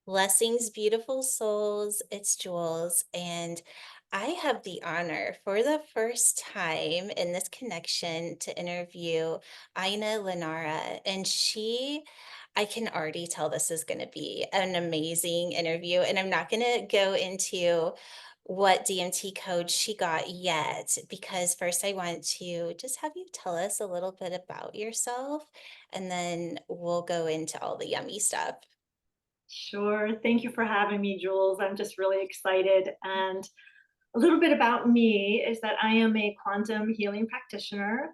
Blessings, beautiful souls. It's Jules, and I have the honor for the first time in this connection to interview Aina Lenara. And I can already tell this is going to be an amazing interview. And I'm not going to go into what DMT code she got yet, because first I want to just have you tell us a little bit about yourself, and then we'll go into all the yummy stuff. Sure. Thank you for having me, Jules. I'm just really excited. And a little bit about me is that I am a quantum healing practitioner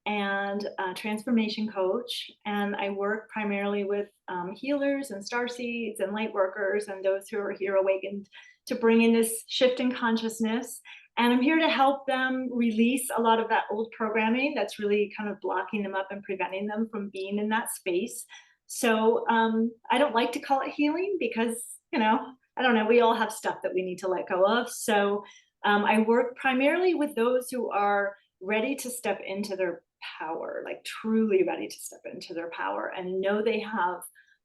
and a transformation coach. And I work primarily with healers and starseeds and lightworkers and those who are here awakened to bring in this shift in consciousness. And I'm here to help them release a lot of that old programming that's really kind of blocking them up and preventing them from being in that space. So I don't like to call it healing because, I don't know, we all have stuff that we need to let go of. So I work primarily with those who are ready to step into their power, like truly ready to step into their power and know they have,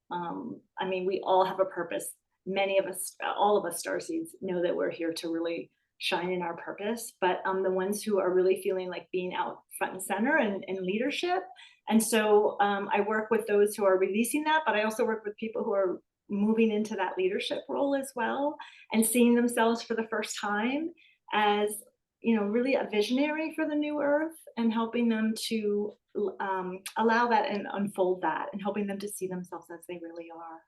we all have a purpose. Many of us, all of us starseeds know that we're here to really shine in our purpose, but the ones who are really feeling like being out front and center and leadership. And so I work with those who are releasing that, but I also work with people who are moving into that leadership role as well and seeing themselves for the first time as really a visionary for the new earth and helping them to allow that and unfold that and helping them to see themselves as they really are.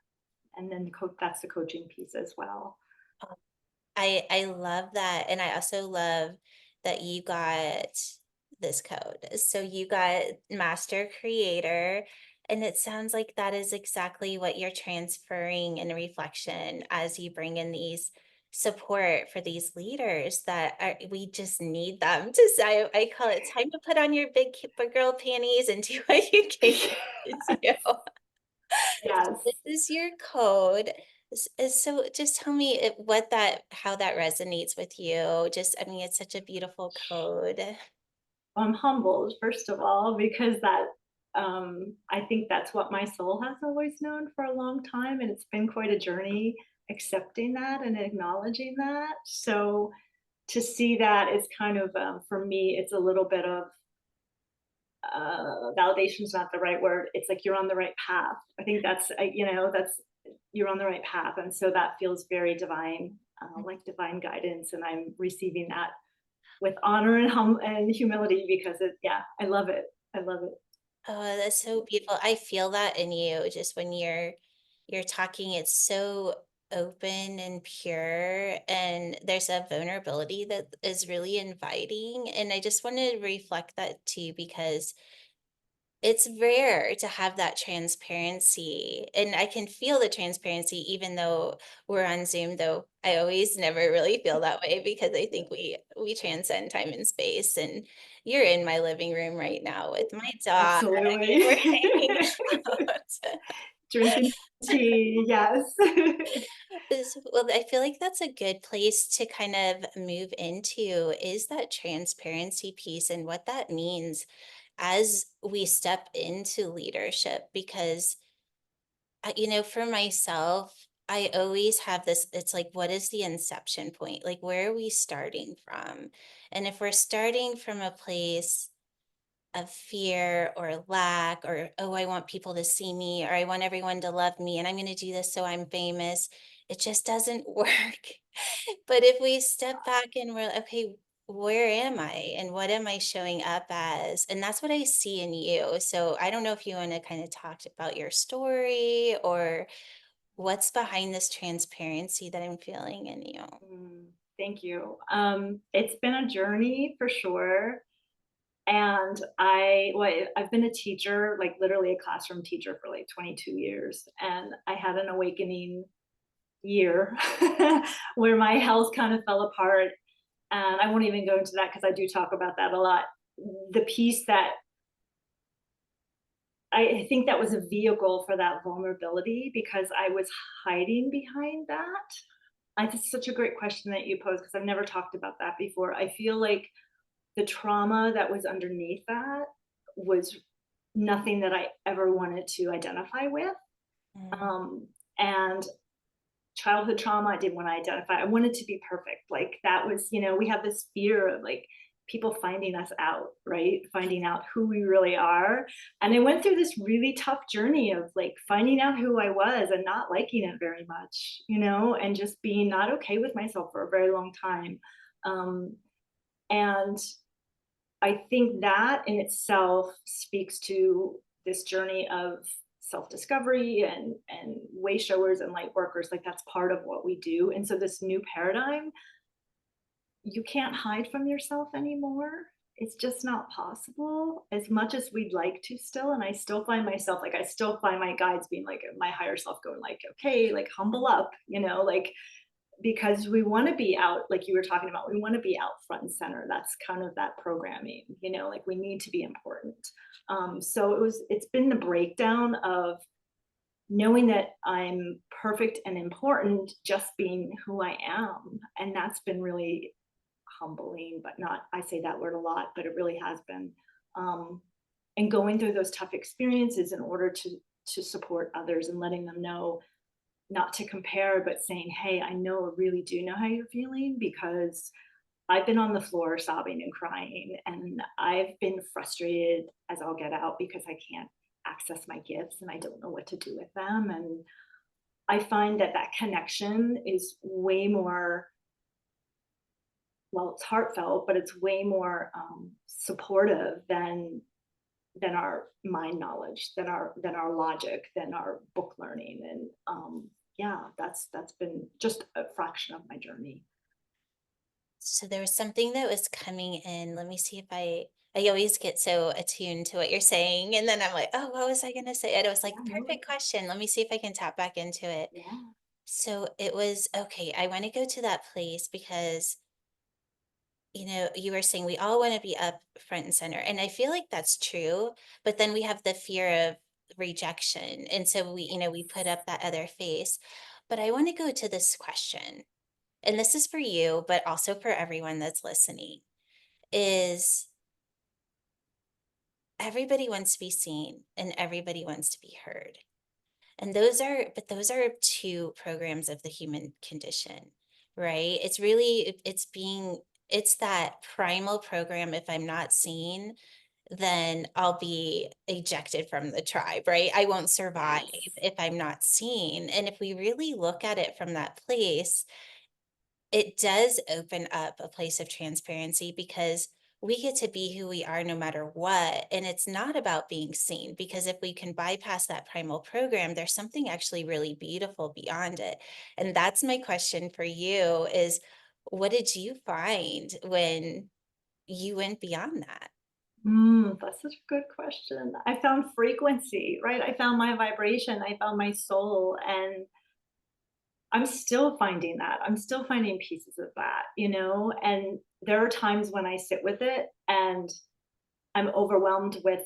And then that's the coaching piece as well. I love that, and I also love that you got this code. So you got Master Creator, and it sounds like that is exactly what you're transferring in reflection as you bring in these support for these leaders that we just need them to say. I call it time to put on your big girl panties and do what you can to do. Yes. This is your code. So just tell me how that resonates with you. I mean, it's such a beautiful code. I'm humbled, first of all, because I think that's what my soul has always known for a long time. And it's been quite a journey accepting that and acknowledging that. So to see that is kind of, for me, it's a little bit of validation is not the right word. It's like you're on the right path. I think that's you're on the right path, and so that feels very divine, like divine guidance, and I'm receiving that with honor and humility because yeah, I love it. I love it. Oh, that's so beautiful. I feel that in you just when you're talking, it's so open and pure, and there's a vulnerability that is really inviting. And I just want to reflect that too, because it's rare to have that transparency, and I can feel the transparency even though we're on Zoom, though I always never really feel that way because I think we transcend time and space, and you're in my living room right now with my dog. I mean, Absolutely. we're hanging out. Drinking tea, yes. Well, I feel like that's a good place to kind of move into is that transparency piece and what that means as we step into leadership. Because for myself, I always have this, it's like, what is the inception point? Like, where are we starting from? And if we're starting from a place of fear or lack, or, oh, I want people to see me, or I want everyone to love me, and I'm going to do this so I'm famous, it just doesn't work. But if we step back and we're okay, where am I and what am I showing up as? And that's what I see in you. So I don't know if you want to kind of talk about your story or what's behind this transparency that I'm feeling in you. Thank you. It's been a journey for sure. And I've been a teacher, like literally a classroom teacher for like 22 years. And I had an awakening year where my health kind of fell apart. And I won't even go into that because I do talk about that a lot. The piece that I think that was a vehicle for that vulnerability because I was hiding behind that. It's such a great question that you posed because I've never talked about that before. I feel like the trauma that was underneath that was nothing that I ever wanted to identify with. Mm. Um, and childhood trauma. I didn't want to identify. I wanted to be perfect. Like that was, we have this fear of like people finding us out, right? Finding out who we really are. And I went through this really tough journey of like finding out who I was and not liking it very much, and just being not okay with myself for a very long time. And I think that in itself speaks to this journey of self-discovery and way showers and light workers. Like that's part of what we do. And so this new paradigm, you can't hide from yourself anymore. It's just not possible as much as we'd like to still. And I still find myself like, I still find my guides being like my higher self going like, okay, like humble up, like because we want to be out, like you were talking about, we want to be out front and center. That's kind of that programming, like we need to be important. So it's been the breakdown of knowing that I'm perfect and important, just being who I am. And that's been really humbling, but not, I say that word a lot, but it really has been. Um, and going through those tough experiences in order to support others and letting them know not to compare, but saying, hey, I know, I really do know how you're feeling because I've been on the floor sobbing and crying, and I've been frustrated as I'll get out because I can't access my gifts and I don't know what to do with them. And I find that that connection is way more, well, it's heartfelt, but it's way more supportive than our mind knowledge, than our logic, than our book learning. And yeah, that's been just a fraction of my journey. So there was something that was coming in. Let me see if I always get so attuned to what you're saying. And then I'm like, oh, what was I gonna say? And it was Yeah, like, no, perfect question. Let me see if I can tap back into it. yeah. So it was okay. I want to go to that place because, you were saying we all want to be up front and center. And I feel like that's true. But then we have the fear of rejection. And so we put up that other face. But I want to go to this question. And this is for you, but also for everyone that's listening, is everybody wants to be seen and everybody wants to be heard. And those are two programs of the human condition, right? It's really, it's that primal program. If I'm not seen, then I'll be ejected from the tribe, right? I won't survive Yes. if I'm not seen. And if we really look at it from that place, it does open up a place of transparency because we get to be who we are no matter what. And it's not about being seen, because if we can bypass that primal program, there's something actually really beautiful beyond it. And that's my question for you is, what did you find when you went beyond that? That's such a good question. I found frequency, right? I found my vibration. I found my soul, and I'm still finding that. I'm still finding pieces of that, And there are times when I sit with it and I'm overwhelmed with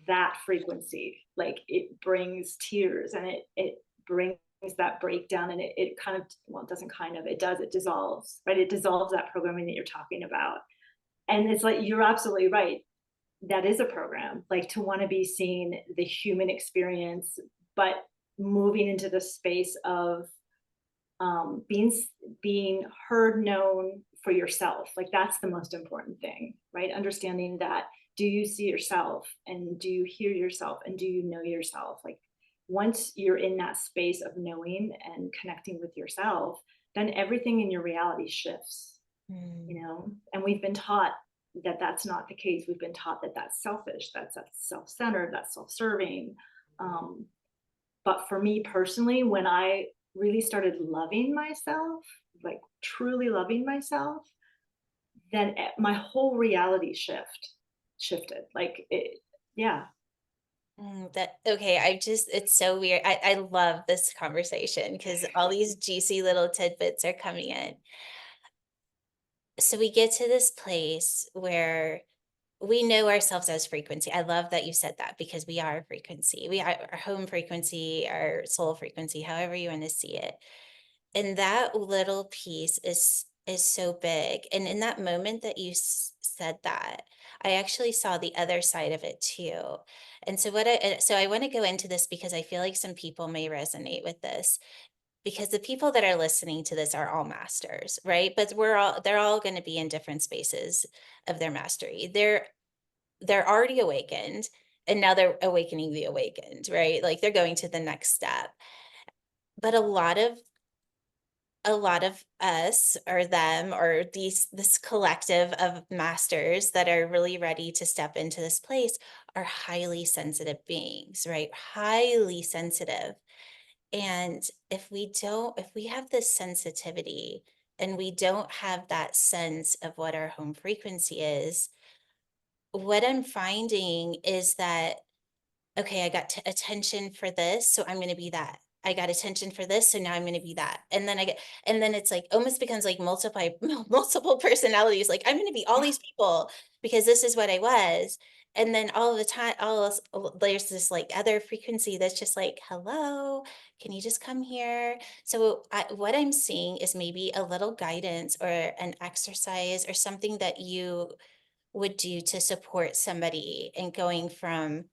that frequency. Like it brings tears and it brings that breakdown, and it kind of, well, it doesn't kind of, it does, it dissolves, right? It dissolves that programming that you're talking about. And it's like, you're absolutely right. That is a program, like to want to be seen, the human experience, but moving into the space of being heard, known for yourself. Like that's the most important thing, right? Understanding that, do you see yourself and do you hear yourself and do you know yourself? Like once you're in that space of knowing and connecting with yourself, then everything in your reality shifts, Mm. And we've been taught that that's not the case. We've been taught that that's selfish, that's self-centered, that's self-serving. um, but for me personally, when I really started loving myself, like truly loving myself, then my whole reality shifted. Like it, yeah. That okay, it's so weird. I love this conversation because all these juicy little tidbits are coming in. So we get to this place where we know ourselves as frequency. I love that you said that because we are frequency. We are our home frequency, our soul frequency, however you want to see it. And that little piece is so big. And in that moment that you said that, I actually saw the other side of it too. And so I want to go into this because I feel like some people may resonate with this. because the people that are listening to this are all masters, right? But they're all going to be in different spaces of their mastery. They're already awakened, and now they're awakening the awakened, right? Like they're going to the next step. But a lot of us or them or this collective of masters that are really ready to step into this place are highly sensitive beings, right? Highly sensitive. And if we have this sensitivity and we don't have that sense of what our home frequency is, what I'm finding is that, okay, I got attention for this, so I'm going to be that. I got attention for this, so now I'm going to be that. And then it's like almost becomes like multiple personalities. Like I'm going to be all these people because this is what I was. And then all of the time, there's this like other frequency that's just like, hello, can you just come here? So what I'm seeing is maybe a little guidance or an exercise or something that you would do to support somebody in going from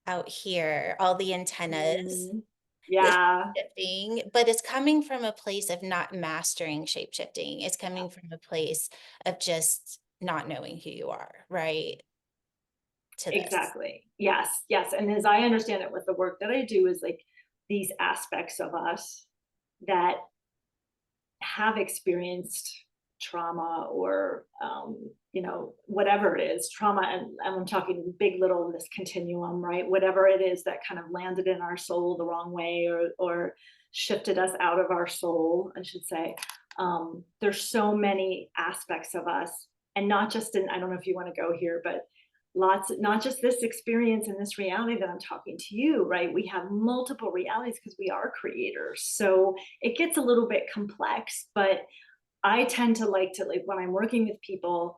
out here, all the antennas, Mm, the yeah, shifting, but it's coming from a place of not mastering shape shifting. It's coming from a place of just not knowing who you are, right? To this. exactly. Yes, yes. And as I understand it with the work that I do is like these aspects of us that have experienced trauma or whatever it is trauma, and I'm talking big little in this continuum, right? Whatever it is that kind of landed in our soul the wrong way or shifted us out of our soul, I should say. There's so many aspects of us, and not just in, I don't know if you want to go here, but lots, not just this experience and this reality that I'm talking to you, right? We have multiple realities because we are creators, so it gets a little bit complex. But I tend to like when I'm working with people,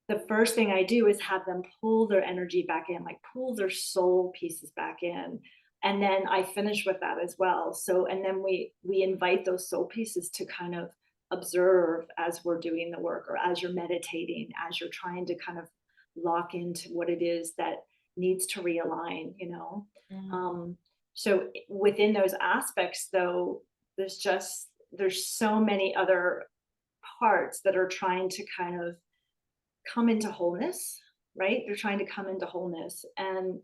the first thing I do is have them pull their energy back in, like pull their soul pieces back in. And then I finish with that as well. So, and then we invite those soul pieces to kind of observe as we're doing the work, or as you're meditating, as you're trying to kind of lock into what it is that needs to realign. Mm, Um, so within those aspects though, there's so many other parts that are trying to kind of come into wholeness, right? They're trying to come into wholeness. And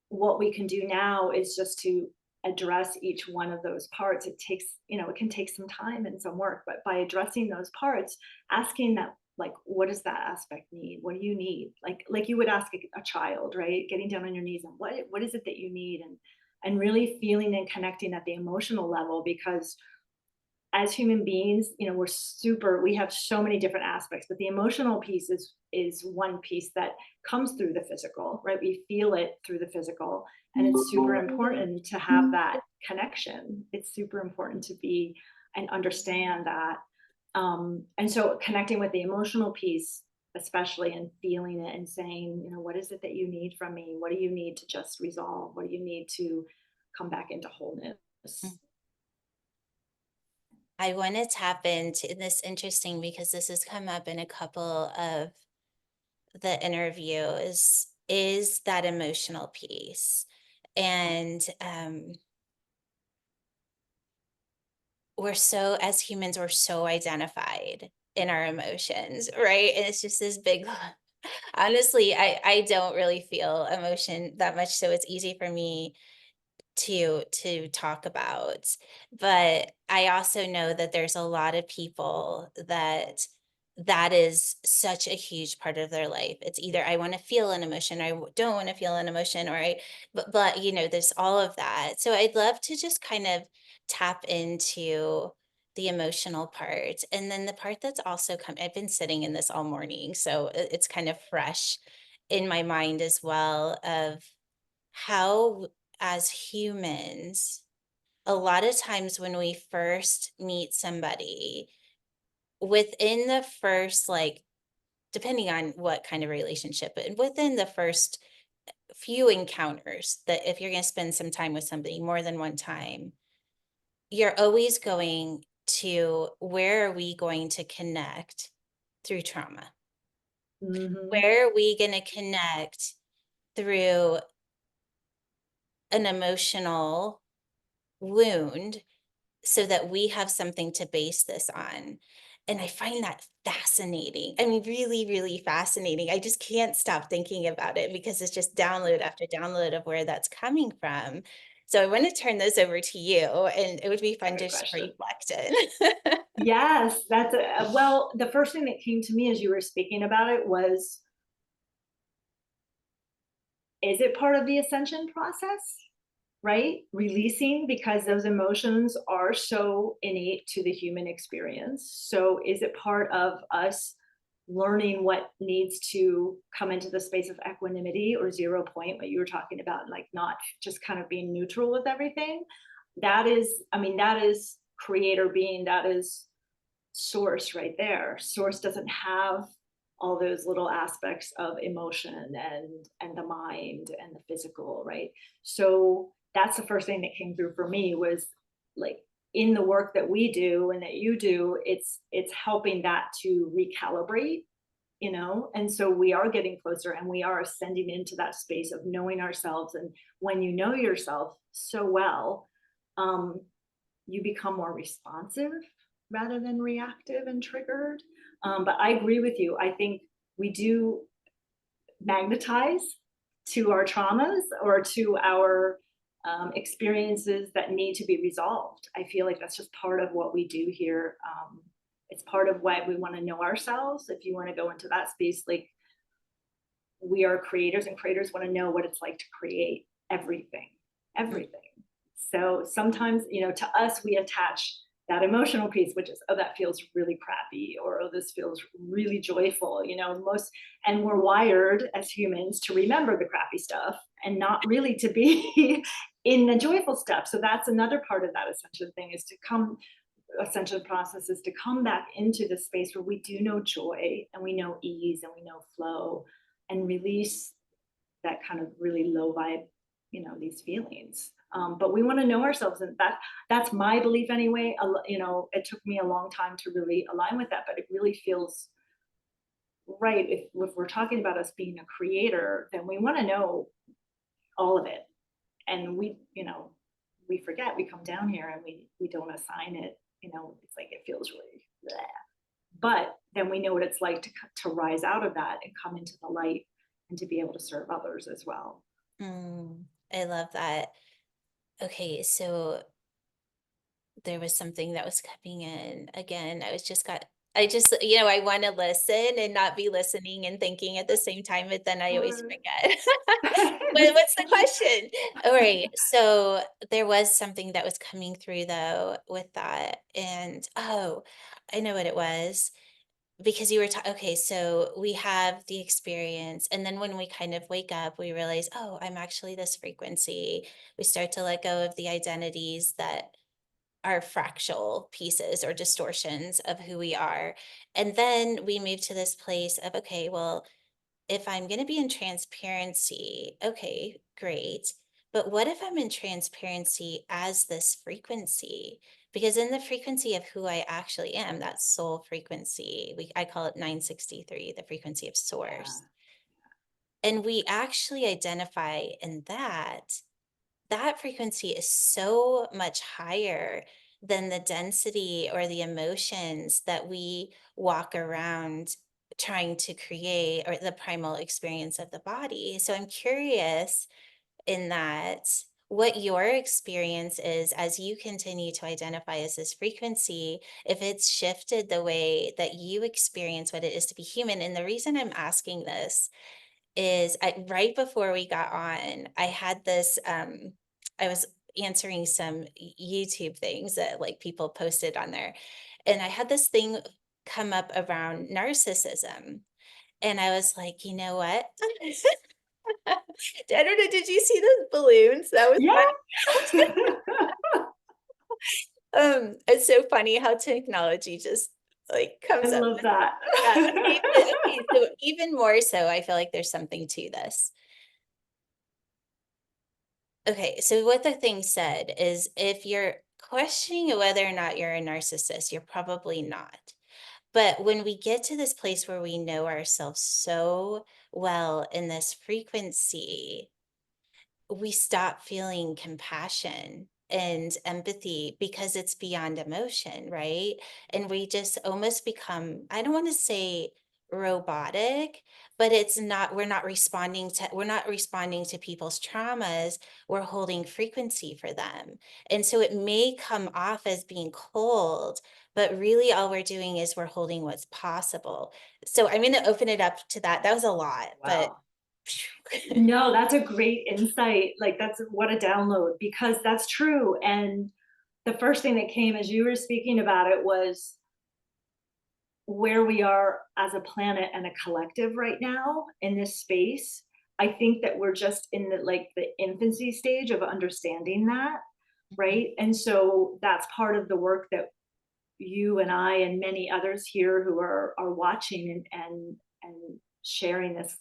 what we can do now is just to address each one of those parts. It takes, it can take some time and some work, but by addressing those parts, asking that, like, what does that aspect need? What do you need? Like you would ask a child, right? Getting down on your knees and what is it that you need? And really feeling and connecting at the emotional level, because as human beings, we have so many different aspects, but the emotional piece is one piece that comes through the physical, right? We feel it through the physical, and it's super important to have that connection. It's super important to be and understand that. And so connecting with the emotional piece, especially, and feeling it and saying, what is it that you need from me? What do you need to just resolve? What do you need to come back into wholeness? mm. I want to tap into this interesting because this has come up in a couple of the interviews is that emotional piece. And as humans, we're so identified in our emotions, right? And it's just this big, honestly, I don't really feel emotion that much. So it's easy for me to talk about. But I also know that there's a lot of people that is such a huge part of their life. It's either I want to feel an emotion or don't want to feel an emotion, or but there's all of that. So I'd love to just kind of tap into the emotional part. And then the part that's also come I've been sitting in this all morning, so it's kind of fresh in my mind as well, of how as humans, a lot of times when we first meet somebody, within the first, like, depending on what kind of relationship, but within the first few encounters, that if you're going to spend some time with somebody more than one time, you're always going to, where are we going to connect through trauma? Hmm. Where are we going to connect through an emotional wound so that we have something to base this on. And I find that fascinating. I mean, really, really fascinating. I just can't stop thinking about it because it's just download after download of where that's coming from. So I want to turn those over to you, and it would be fun Great just to question. reflect in. Yes, that's well, the first thing that came to me as you were speaking about it was, is it part of the ascension process? Right? Releasing because those emotions are so innate to the human experience. So, is it part of us learning what needs to come into the space of equanimity or zero point, what you were talking about, like not just kind of being neutral with everything? That is, I mean, that is creator being, that is source right there. Source doesn't have all those little aspects of emotion and the mind and the physical, right? So that's the first thing that came through for me was like in the work that we do and that you do, it's helping that to recalibrate, you know. And so we are getting closer and we are ascending into that space of knowing ourselves. And when you know yourself so well, um, you become more responsive rather than reactive and triggered. But I agree with you. I think we do magnetize to our traumas or to our experiences that need to be resolved. I feel like that's just part of what we do here. It's part of why we want to know ourselves. If you want to go into that space, like we are creators and creators want to know what it's like to create everything, everything. So sometimes, you know, to us, we attach that emotional piece, which is, oh, that feels really crappy, or oh, this feels really joyful, you know, and we're wired as humans to remember the crappy stuff and not really to be in the joyful stuff. So that's another part of that ascension thing is to come, ascension process is to come back into the space where we do know joy and we know ease and we know flow and release that kind of really low vibe, you know, these feelings. But we want to know ourselves, and that's my belief anyway. You know, it took me a long time to really align with that, but it really feels right. If we're talking about us being a creator, then we want to know all of it, and we, you know, we forget. We come down here and we don't assign it. You know, it's like it feels really, bleh. But then we know what it's like to rise out of that and come into the light and to be able to serve others as well. I love that. Okay, so there was something that was coming in again. I just, I want to listen and not be listening and thinking at the same time, but then I always Sure. forget. What's the question? All right. So there was something that was coming through though with that. And oh, I know what it was because you were okay, so we have the experience, and then when we kind of wake up, we realize, oh, I'm actually this frequency. We start to let go of the identities that are fractal pieces or distortions of who we are. And then we move to this place of, okay, well, if I'm going to be in transparency, okay, great. But what if I'm in transparency as this frequency? Because in the frequency of who I actually am, that soul frequency, I call it 963, the frequency of Yeah. source. And we actually identify in that frequency is so much higher than the density or the emotions that we walk around trying to create, or the primal experience of the body. So I'm curious in that what your experience is as you continue to identify as this frequency, if it's shifted the way that you experience what it is to be human. And the reason I'm asking this is right before we got on, I had this, I was answering some YouTube things that like people posted on there. And I had this thing come up around narcissism. And I was like, you know what? I don't know. Did you see those balloons? That was Yeah. funny. It's so funny how technology just like I comes up love with stuff that. like that. Okay, but okay, so even more so, I feel like there's something to this. Okay, so what the thing said is if you're questioning whether or not you're a narcissist, you're probably not. But when we get to this place where we know ourselves so well in this frequency, we stop feeling compassion and empathy because it's beyond emotion, right? And we just almost become, I don't want to say robotic, but we're not responding to people's traumas. We're holding frequency for them. And so it may come off as being cold, but really all we're doing is we're holding what's possible. So I'm going to open it up to that. That was a lot, but Wow. No, that's a great insight. Like, that's what a download, because that's true. And the first thing that came as you were speaking about it was where we are as a planet and a collective right now in this space. I think that we're just in the infancy stage of understanding that, Mhm. right? And so that's part of the work that you and I and many others here who are watching and sharing this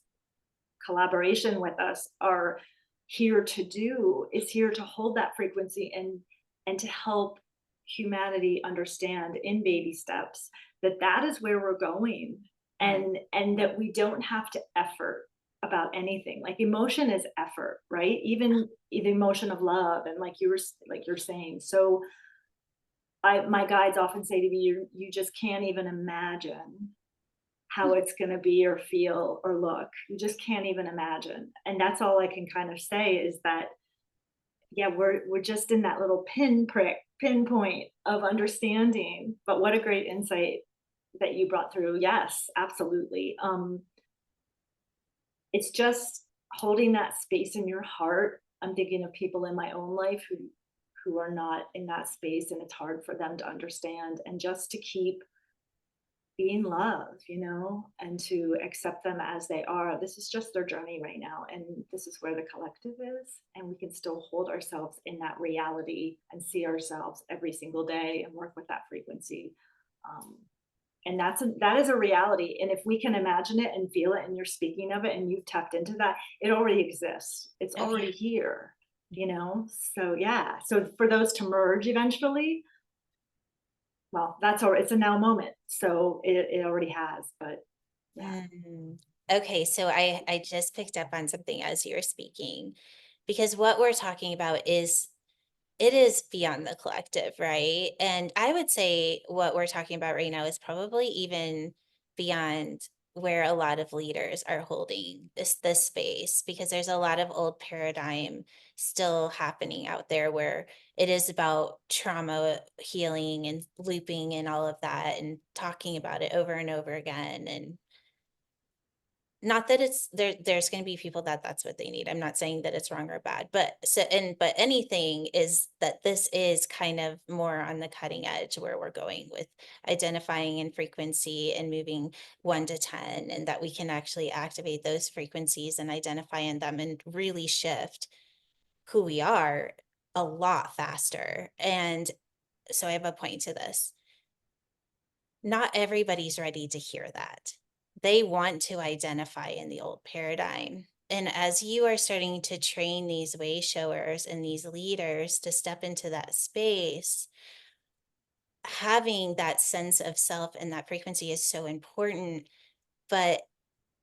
collaboration with us are here to do, is here to hold that frequency and to help humanity understand in baby steps that that is where we're going, Right. and that we don't have to effort about anything. Like, emotion is effort, right? Even the emotion of love, and like you're saying. So my guides often say to me, you just can't even imagine how it's going to be or feel or look. You just can't even imagine. And that's all I can kind of say is that, yeah, we're just in that little pinpoint of understanding. But what a great insight that you brought through. Yes, absolutely. It's just holding that space in your heart. I'm thinking of people in my own life who are not in that space, and it's hard for them to understand, and just to keep being love, and to accept them as they are. This is just their journey right now. And this is where the collective is. And we can still hold ourselves in that reality and see ourselves every single day and work with that frequency. Um, and that is a reality. And if we can imagine it and feel it, and you're speaking of it and you've tapped into that, it already exists. It's Oh, yeah. already here, So yeah. So for those to merge eventually, well, that's all, it's a now moment. So it already has, but yeah. Mm. Okay, so I just picked up on something as you were speaking, because what we're talking about is it is beyond the collective, right? And I would say what we're talking about right now is probably even beyond where a lot of leaders are holding this space, because there's a lot of old paradigm still happening out there where it is about trauma healing and looping and all of that and talking about it over and over again. And not that there's going to be people that that's what they need. I'm not saying that it's wrong or bad, but anything is that this is kind of more on the cutting edge where we're going with identifying in frequency and moving 1 to 10, and that we can actually activate those frequencies and identify in them and really shift who we are a lot faster. And so I have a point to this. Not everybody's ready to hear that. They want to identify in the old paradigm. And as you are starting to train these way showers and these leaders to step into that space, having that sense of self and that frequency is so important. But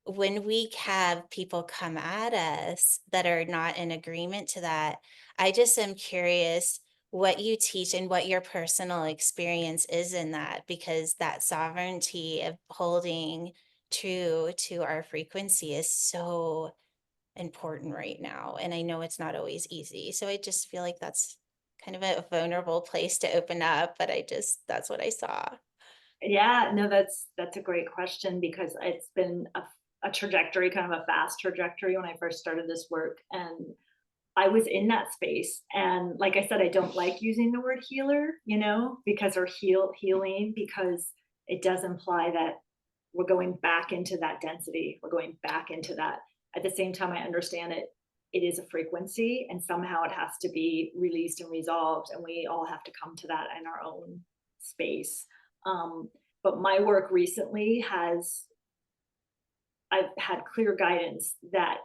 when we have people come at us that are not in agreement to that, I just am curious what you teach and what your personal experience is in that, because that sovereignty of holding true to our frequency is so important right now. And I know it's not always easy. So I just feel like that's kind of a vulnerable place to open up, but that's what I saw. Yeah, no, that's a great question, because it's been a trajectory, kind of a fast trajectory when I first started this work. And I was in that space. And like I said, I don't like using the word healer, because or healing, because it does imply that we're going back into that density. We're going back into that. At the same time, I understand it is a frequency, and somehow it has to be released and resolved. And we all have to come to that in our own space. Um, but my work recently I've had clear guidance that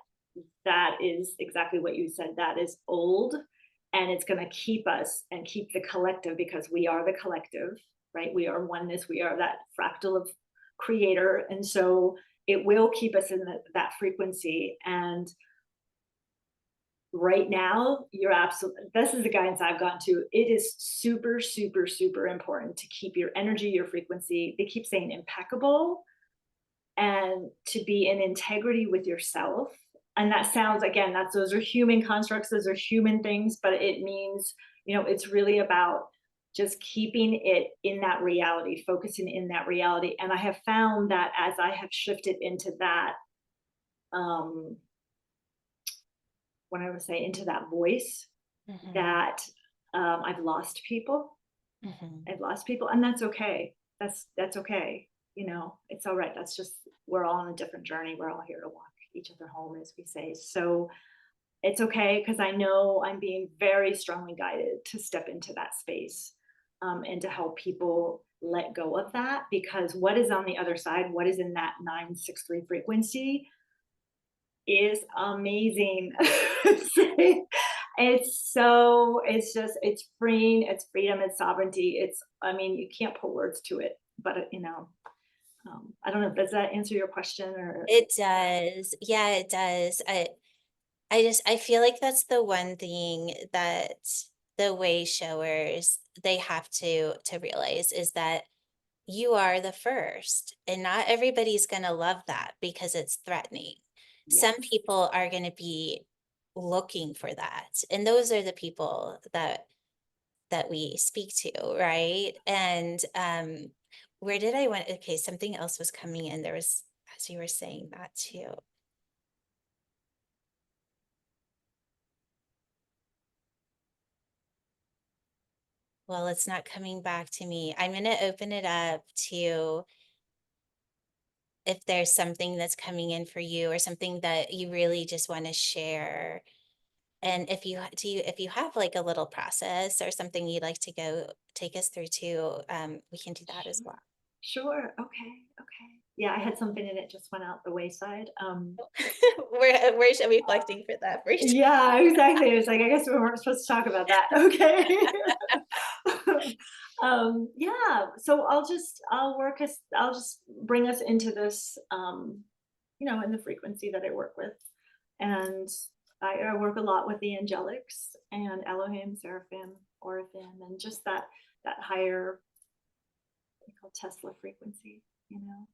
that is exactly what you said. That is old, and it's going to keep us and keep the collective, because we are the collective, right? We are oneness. We are that fractal of creator. And so it will keep us in that frequency. And right now, you're absolutely, this is the guidance I've gotten to. It is super, super, super important to keep your energy, your frequency. They keep saying impeccable, and to be in integrity with yourself. And that sounds, again, that's, those are human constructs, those are human things, but it means, it's really about just keeping it in that reality, focusing in that reality. And I have found that as I have shifted into that, um, what I would say, into that voice, Mhm, that I've lost people. mhm. I've lost people, and that's okay. That's okay. It's all right. That's just, we're all on a different journey. We're all here to walk each other home, as we say. So it's okay, because I know I'm being very strongly guided to step into that space, and to help people let go of that, because what is on the other side, what is in that 963 frequency, is amazing. It's just, it's freeing, it's freedom, it's sovereignty. I mean, you can't put words to it, but I don't know, does that answer your question, or? It does. Yeah, it does. I feel like that's the one thing that the way showers they have to realize is that you are the first, and not everybody's going to love that because it's threatening. Some Yes. people are going to be looking for that, and those are the people that we speak to, right? And where did I went? Okay, something else was coming in. There was, as you were saying that too. Well, it's not coming back to me. I'm going to open it up to if there's something that's coming in for you or something that you really just want to share. And if you if you have like a little process or something you'd like to go take us through too, we can do that as Sure. well. Sure. Okay. Okay. Yeah, I had something and it just went out the wayside. Where should we be reflecting for that first? Yeah, exactly. It was like, I guess we weren't supposed to talk about that. Okay. Yeah. So I'll just bring us into this, in the frequency that I work with. And I work a lot with the angelics and Elohim, Seraphim, Oraphim, and just that higher, we call Tesla frequency, you know.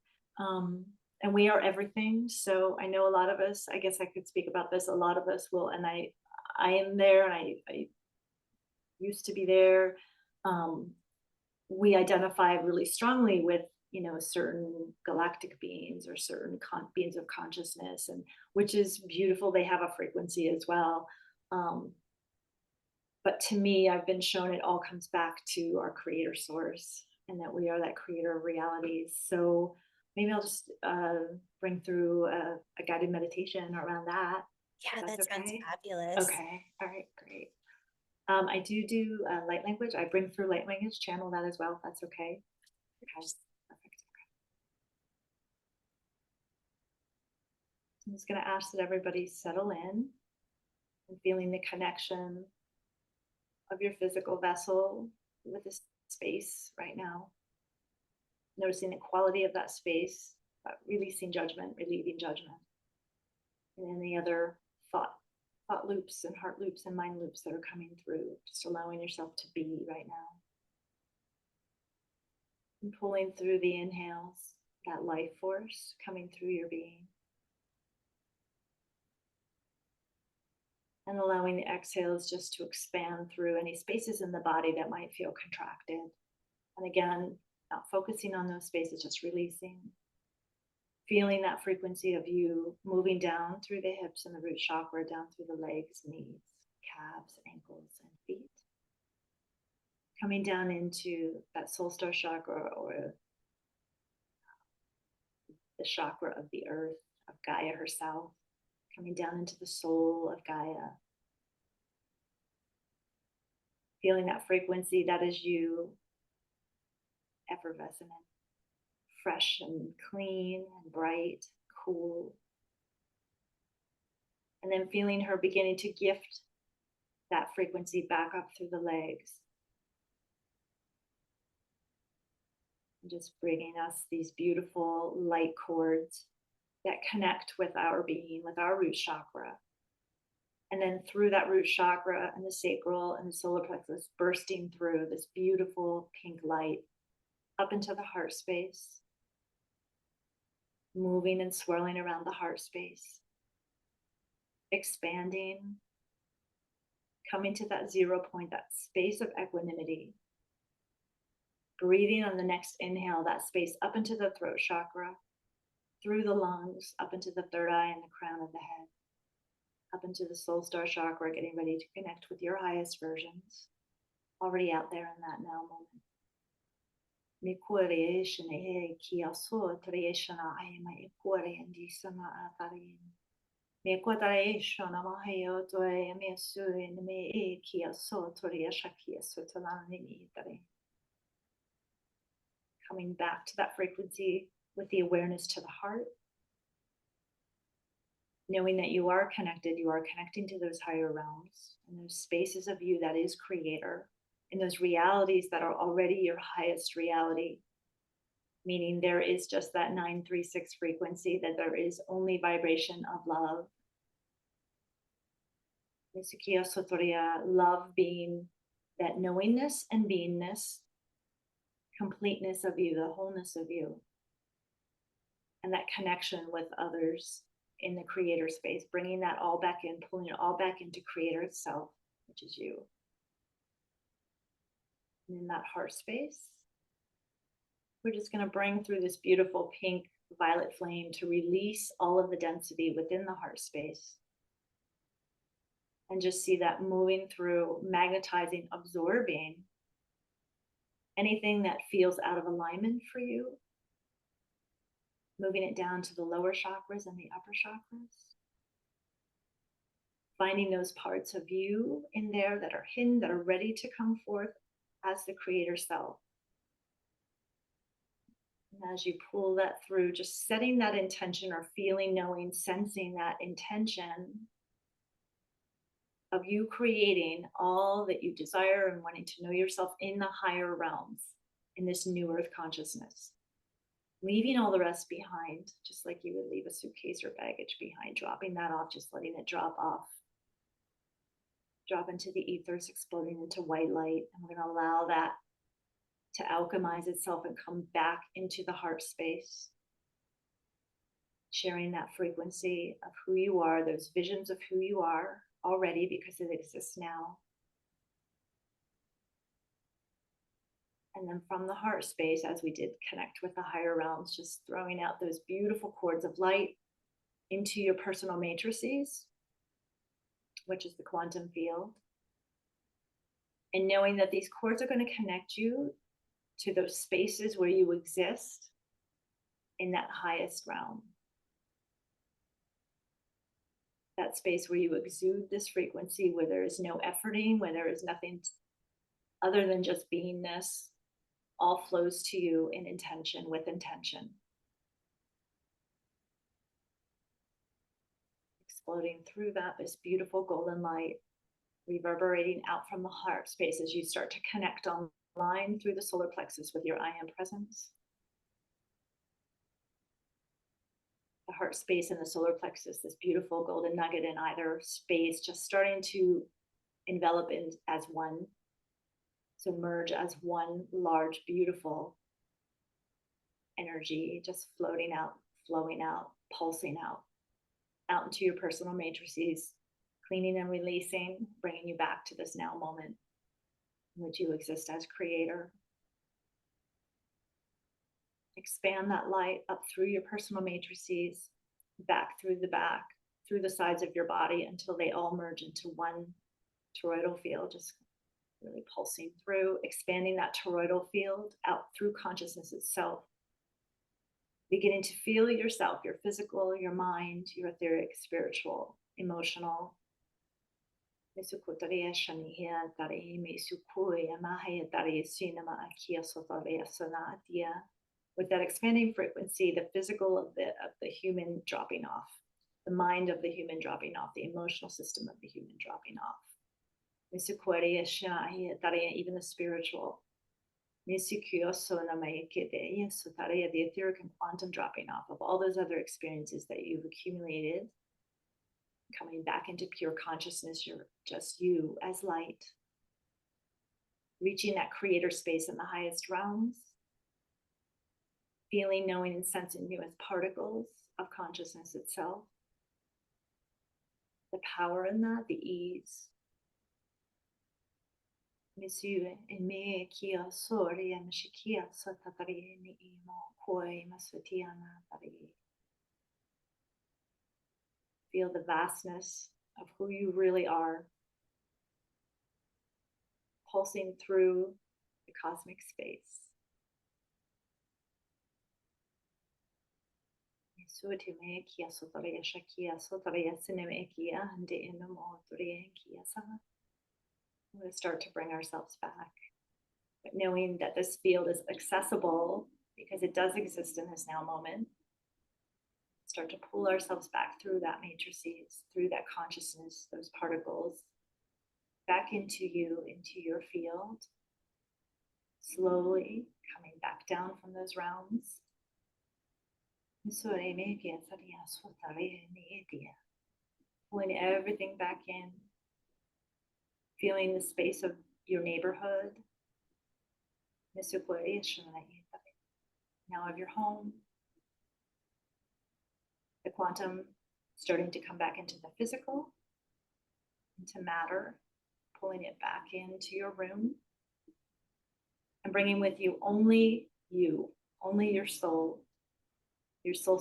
And we are everything. So I know a lot of us, I guess I could speak about this, a lot of us will, and I am there, and I used to be there. Um, we identify really strongly with, certain galactic beings or certain beings of consciousness, and which is beautiful. They have a frequency as well. Um, but to me, I've been shown it all comes back to our creator source, and that we are that creator of realities. So maybe I'll just bring through a guided meditation around that, if Yeah, that's that sounds okay. fabulous. Okay. All right. Great. I do light language. I bring through light language, channel that as well, if that's okay. Okay. Perfect. I'm just going to ask that everybody settle in and feeling the connection of your physical vessel with this space right now. Noticing the quality of that space, releasing judgment, relieving judgment, and any other thought loops and heart loops and mind loops that are coming through. Just allowing yourself to be right now. And pulling through the inhales, that life force coming through your being. And allowing the exhales just to expand through any spaces in the body that might feel contracted. And again, not focusing on those spaces, just releasing. Feeling that frequency of you moving down through the hips and the root chakra, down through the legs, knees, calves, ankles, and feet. Coming down into that soul star chakra, or the chakra of the earth, of Gaia herself. Coming down into the soul of Gaia. Feeling that frequency that is you, effervescent, fresh and clean and bright, cool. And then feeling her beginning to gift that frequency back up through the legs. And just bringing us these beautiful light cords that connect with our being, with our root chakra. And then through that root chakra and the sacral and the solar plexus, bursting through this beautiful pink light up into the heart space, moving and swirling around the heart space, expanding, coming to that 0 point, that space of equanimity. Breathing on the next inhale, that space up into the throat chakra, through the lungs, up into the third eye and the crown of the head, up into the soul star chakra, getting ready to connect with your highest versions, already out there in that now moment. Me kore shene he ki aso treshana ai mai kore andi sana atarin. Me kotare shona mahayo to e me su in me e ki aso toresha ki aso tanani tare. Coming back to that frequency with the awareness to the heart, knowing that you are connecting to those higher realms and those spaces of you that is creator, and those realities that are already your highest reality, meaning there is just that 936 frequency, that there is only vibration of love. Love being that knowingness and beingness, completeness of you, the wholeness of you, and that connection with others in the creator space, bringing that all back in, pulling it all back into creator itself, which is you. And in that heart space, we're just going to bring through this beautiful pink violet flame to release all of the density within the heart space. And just see that moving through, magnetizing, absorbing anything that feels out of alignment for you, moving it down to the lower chakras and the upper chakras. Finding those parts of you in there that are hidden, that are ready to come forth as the creator self. And as you pull that through, just setting that intention or feeling, knowing, sensing that intention of you creating all that you desire and wanting to know yourself in the higher realms, in this new earth consciousness. Leaving all the rest behind, just like you would leave a suitcase or baggage behind, dropping that off, just letting it drop off. Drop into the ethers, exploding into white light. And we're going to allow that to alchemize itself and come back into the heart space. Sharing that frequency of who you are, those visions of who you are already, because it exists now. And then from the heart space, as we did connect with the higher realms, just throwing out those beautiful cords of light into your personal matrices, which is the quantum field. And knowing that these cords are going to connect you to those spaces where you exist in that highest realm. That space where you exude this frequency, where there is no efforting, where there is nothing other than just beingness, all flows to you in intention, with intention. Exploding through that, this beautiful golden light, reverberating out from the heart space as you start to connect online through the solar plexus with your I am presence. The heart space and the solar plexus, this beautiful golden nugget in either space, just starting to envelop in as one. So merge as one large, beautiful energy, just floating out, flowing out, pulsing out into your personal matrices, cleaning and releasing, bringing you back to this now moment in which you exist as creator. Expand that light up through your personal matrices, back, through the sides of your body until they all merge into one toroidal field, just really pulsing through, expanding that toroidal field out through consciousness itself. Beginning to feel yourself, your physical, your mind, your etheric, spiritual, emotional. With that expanding frequency, the physical of the human dropping off, the mind of the human dropping off, the emotional system of the human dropping off. Even the spiritual. The etheric and quantum dropping off of all those other experiences that you've accumulated coming back into pure consciousness. You're just you as light, reaching that creator space in the highest realms, feeling, knowing, and sensing you as particles of consciousness itself. The power in that, the ease. Monsieur and me kia sori and shikia satatari ni imo koi masutiana tari. Feel the vastness of who you really are, pulsing through the cosmic space. Suti me kia sotaria shakia sotaria cineme kia and inamo torie kia sama. We're going to start to bring ourselves back, but knowing that this field is accessible because it does exist in this now moment. Start to pull ourselves back through that matrices, through that consciousness, those particles, back into you, into your field. Slowly coming back down from those realms. Pulling everything back in, feeling the space of your neighborhood. Now of your home. The quantum starting to come back into the physical, into matter, pulling it back into your room, and bringing with you, only your soul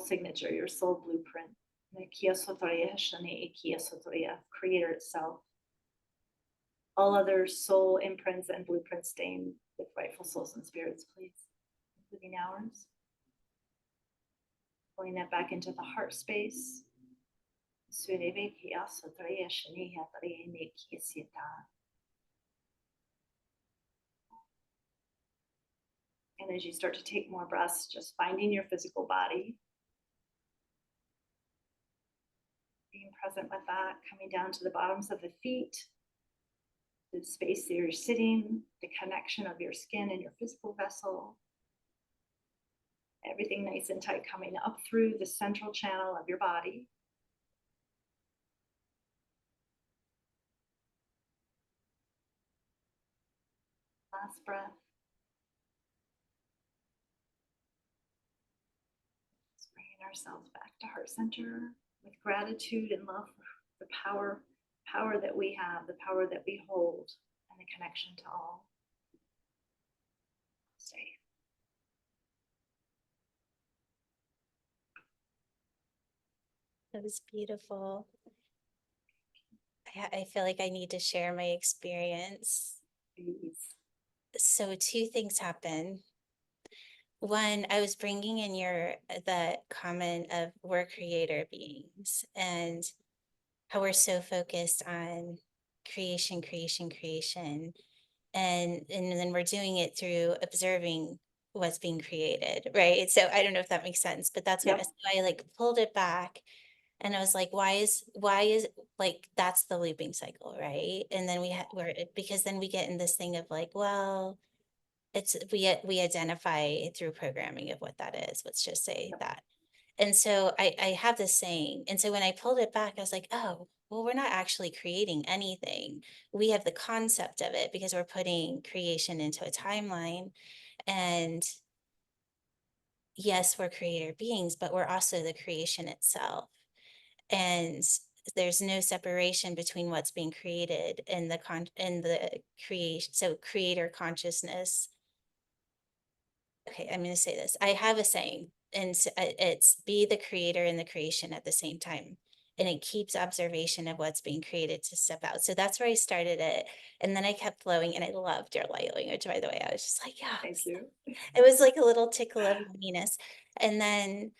signature, your soul blueprint, the creator itself. All other soul imprints and blueprints stained with rightful souls and spirits, please, including ours. Pulling that back into the heart space. And as you start to take more breaths, just finding your physical body, being present with that, coming down to the bottoms of the feet, the space that you're sitting, the connection of your skin and your physical vessel. Everything nice and tight, coming up through the central channel of your body. Last breath. Just bringing ourselves back to heart center with gratitude and love for the power that we have, the power that we hold, and the connection to all. Stay. That was beautiful. I feel like I need to share my experience. Please. So two things happen. One, I was bringing in the comment of we're creator beings and how we're so focused on creation, and then we're doing it through observing what's being created, right? So I don't know if that makes sense, but that's what Yep. so I like pulled it back. And I was like, why is like, that's the looping cycle, right? And then because then we get in this thing of like, well, we identify through programming of what that is. Let's just say that. And so I have this saying. And so when I pulled it back, I was like, oh, well, we're not actually creating anything. We have the concept of it because we're putting creation into a timeline. And yes, we're creator beings, but we're also the creation itself. And there's no separation between what's being created and the creation. So creator consciousness. Okay, I'm going to say this. I have a saying, and it's be the creator and the creation at the same time. And it keeps observation of what's being created to step out. So that's where I started it. And then I kept flowing, and I loved your light language, by the way. I was just like, yeah. Thank you. It was like a little tickle of happiness. And then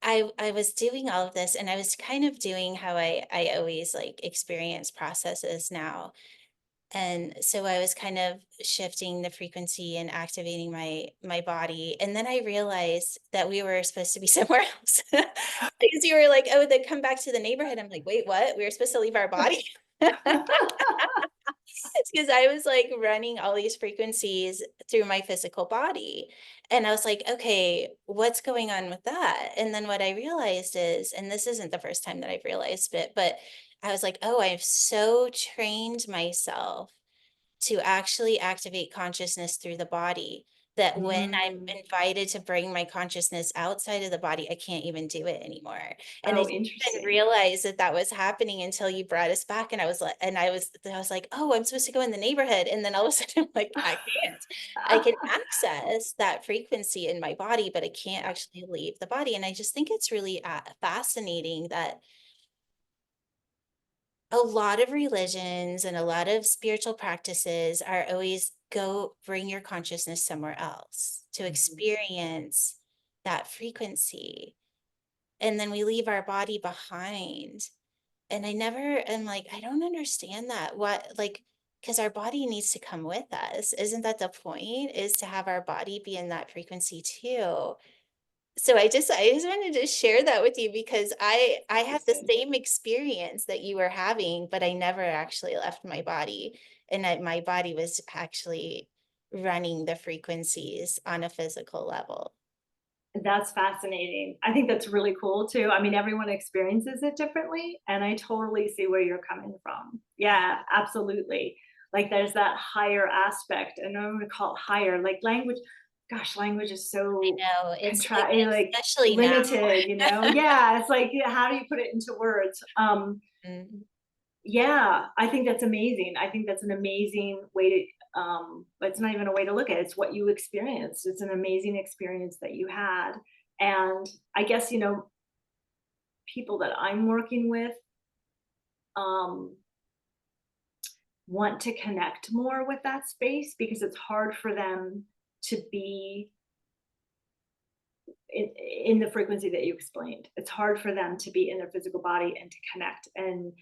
I was doing all of this, and I was kind of doing how I always like experience processes now. And so I was kind of shifting the frequency and activating my body. And then I realized that we were supposed to be somewhere else. Because you were like, oh, then come back to the neighborhood. I'm like, wait, what? We were supposed to leave our body. It's because I was like running all these frequencies through my physical body. And I was like, okay, what's going on with that? And then what I realized is, and this isn't the first time that I've realized it, but I was like, oh, I've so trained myself to actually activate consciousness through the body that when I'm Mm. invited to bring my consciousness outside of the body, I can't even do it anymore. And I Oh, didn't even interesting. realize that that was happening until you brought us back. And I was like, I was like, oh, I'm supposed to go in the neighborhood. And then all of a sudden, I'm like, I can't. I can access that frequency in my body, but I can't Yeah. actually leave the body. And I just think it's really fascinating that a lot of religions and a lot of spiritual practices are always go bring your consciousness somewhere else to Mhm. experience that frequency. And then we leave our body behind. And I never am like, I don't understand that. What, like, because our body needs to come with us. Isn't that the point? Is to have our body be in that frequency too. So I just wanted to share that with you because I had the Interesting. same experience that you were having, but I never actually left my body, and my body was actually running the frequencies on a physical level. That's fascinating. I think that's really cool too. I mean, everyone experiences it differently, and I totally see where you're coming from. Yeah, absolutely. Like there's that higher aspect, and I'm gonna call it higher, like language. Gosh, language is I so know, it's like like especially now. limited, you know? Yeah, it's like, yeah, how do you put it into words? Mm. Yeah, I think that's amazing. I think that's an amazing way to, it's not even a way to look at it. It's what you experienced. It's an amazing experience that you had. And I guess, people that I'm working with, um, want to connect more with that space because it's hard for them to be in the frequency that you explained. It's hard for them to be in their physical body and to connect. And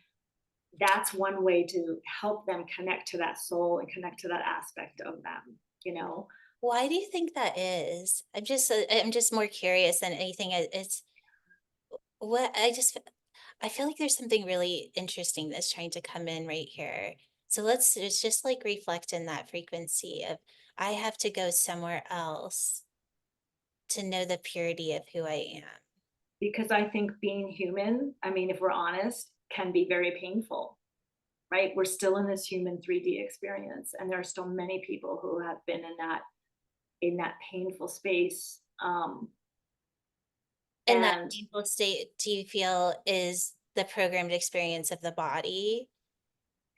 that's one way to help them connect to that soul and connect to that aspect of them, you know? Why do you think that is? I'm just more curious than anything. It's what I feel like there's something really interesting that's trying to come in right here. So let's just like reflect in that frequency of I have to go somewhere else to know the purity of who I am. Because I think being human, I mean, if we're honest, can be very painful, right? We're still in this human 3D experience, and there are still many people who have been in that painful space. And that And painful state, do you feel is the programmed experience of the body?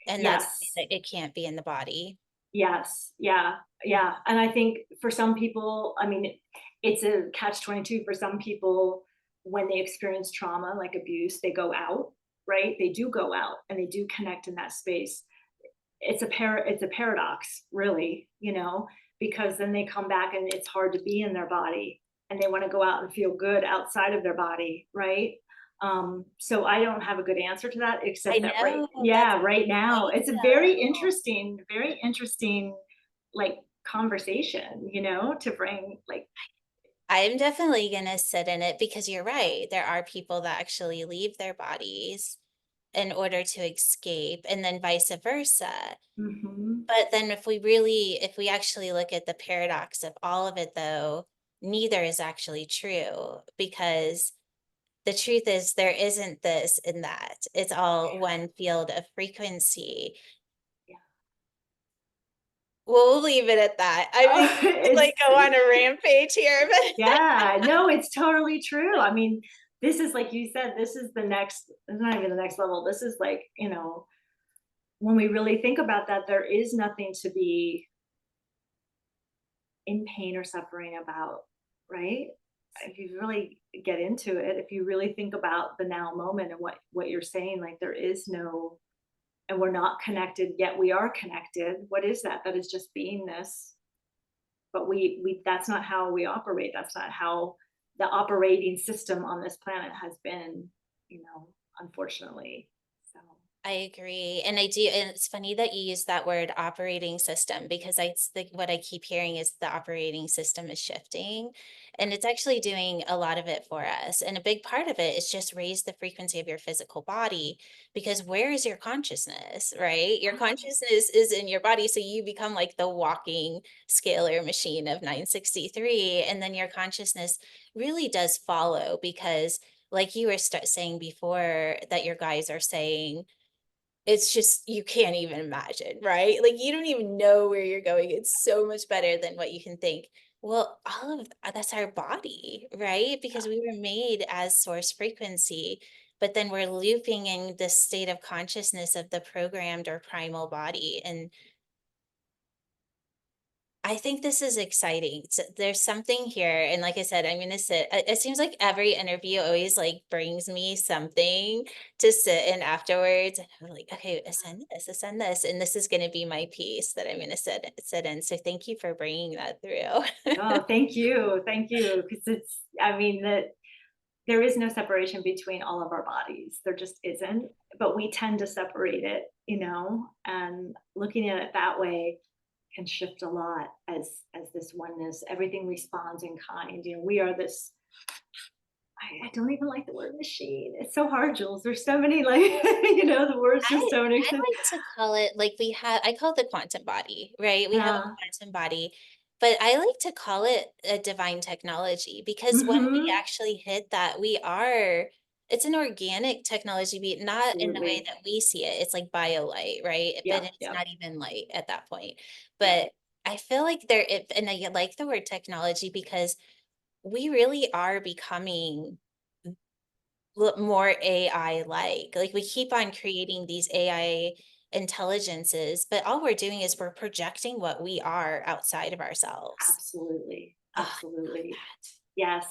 And that's why yes, that it can't be in the body. yes, yeah, yeah. And I think for some people, I mean, it's a catch-22 for some people when they experience trauma like abuse, they go out, right? They do go out and they do connect in that space. It's a paradox, really, because then they come back and it's hard to be in their body and they want to go out and feel good outside of their body, right? So I don't have a good answer to that I except that know, that's yeah, right now right it's a though. very interesting like conversation, to bring like I'm definitely gonna sit in it because you're right. There are people that actually leave their bodies in order to escape, and then vice versa. mhm, But then if we actually look at the paradox of all of it though, neither is actually true because the truth is there isn't this and that. It's all one field of frequency. yeah. We'll leave it at that. I mean, we could like It's go on a rampage here, but Yeah, no, it's totally true. I mean, this is like you said, this is the next, it's not even the next level. This is like, when we really think about that, there is nothing to be in pain or suffering about, right? If you really get into it, if you really think about the now moment and what you're saying, like there is no, and we're not connected, yet we are connected. What is that? That is just beingness. But we that's not how we operate. That's not how the operating system on this planet has been, unfortunately. So I agree. And I do, and it's funny that you use that word operating system because it's the what I keep hearing is the operating system is shifting and it's actually doing a lot of it for us. And a big part of it is just raise the frequency of your physical body because where is your consciousness, right? Your Ah, consciousness is in your body. So you become like the walking scalar machine of 963. And then your consciousness really does follow because like you were saying before that your guys are saying it's just you can't even imagine, right? Like, you don't even know where you're going, it's so much better than what you can think. Well, all of that's our body, right? Because we were made as source frequency, but then we're looping in this state of consciousness of the programmed or primal body, and I think this is exciting. There's something here, and like I said, I'm gonna sit. It seems like every interview always like brings me something to sit in afterwards, and I'm like, okay, ascend this, and this is gonna be my piece that I'm gonna sit in. So thank you for bringing that through. oh, thank you, because it's, I mean, that there is no separation between all of our bodies. There just isn't, but we tend to separate it, and looking at it that way can shift a lot as this oneness. Everything responds in kind. We are this. I don't even like the word machine. It's so hard, Jules. There's so many like the words just I don't I exist. like to call it like I call it the quantum body, right? We have a Yeah. quantum body, but I like to call it a divine technology because when we Mm-hmm. actually hit that, it's an organic technology, not in the way Absolutely. that we see it. It's like bio light, right? But Yep. it's Yep. not even light at that point. Yep. But I feel like and I like the word technology because we really are becoming more AI like we keep on creating these AI intelligences, but all we're doing is we're projecting what we are outside of ourselves. Absolutely. Oh, I love Absolutely. that. Yes.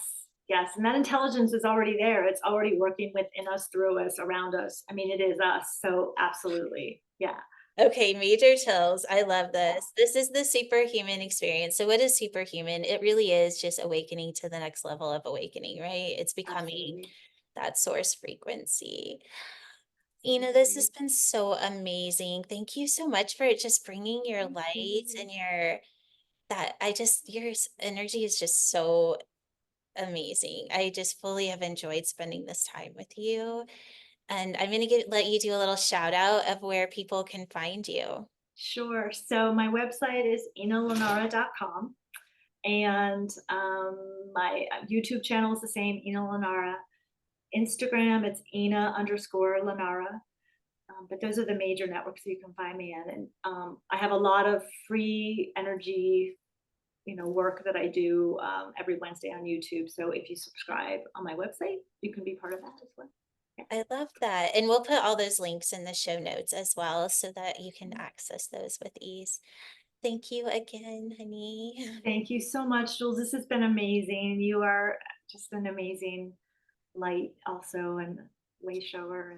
Yes. And that intelligence is already there. It's already working within us, through us, around us. I mean, it is us. So absolutely. Yeah. Okay, major chills. I love Yeah. this. This is the superhuman experience. So what is superhuman? It really is just awakening to the next level of awakening, right? It's becoming Absolutely. that source frequency. This has Absolutely. been so amazing. Thank you so much for just bringing your Thank light you. and energy is just so amazing. I just fully have enjoyed spending this time with you. And I'm going to let you do a little shout out of where people can find you. Sure. So my website is inalanara.com. And my YouTube channel is the same, Ina Lanara. Instagram, it's Ina underscore Lanara. But those are the major networks that you can find me in. And I have a lot of free energy, work that I do every Wednesday on YouTube. So if you subscribe on my website, you can be part of that as well. Yeah. I love that. And we'll put all those links in the show notes as well so that you can access those with ease. Thank you again, honey. Thank you so much, Jules. This has been amazing. You are just an amazing light, also, and way shower.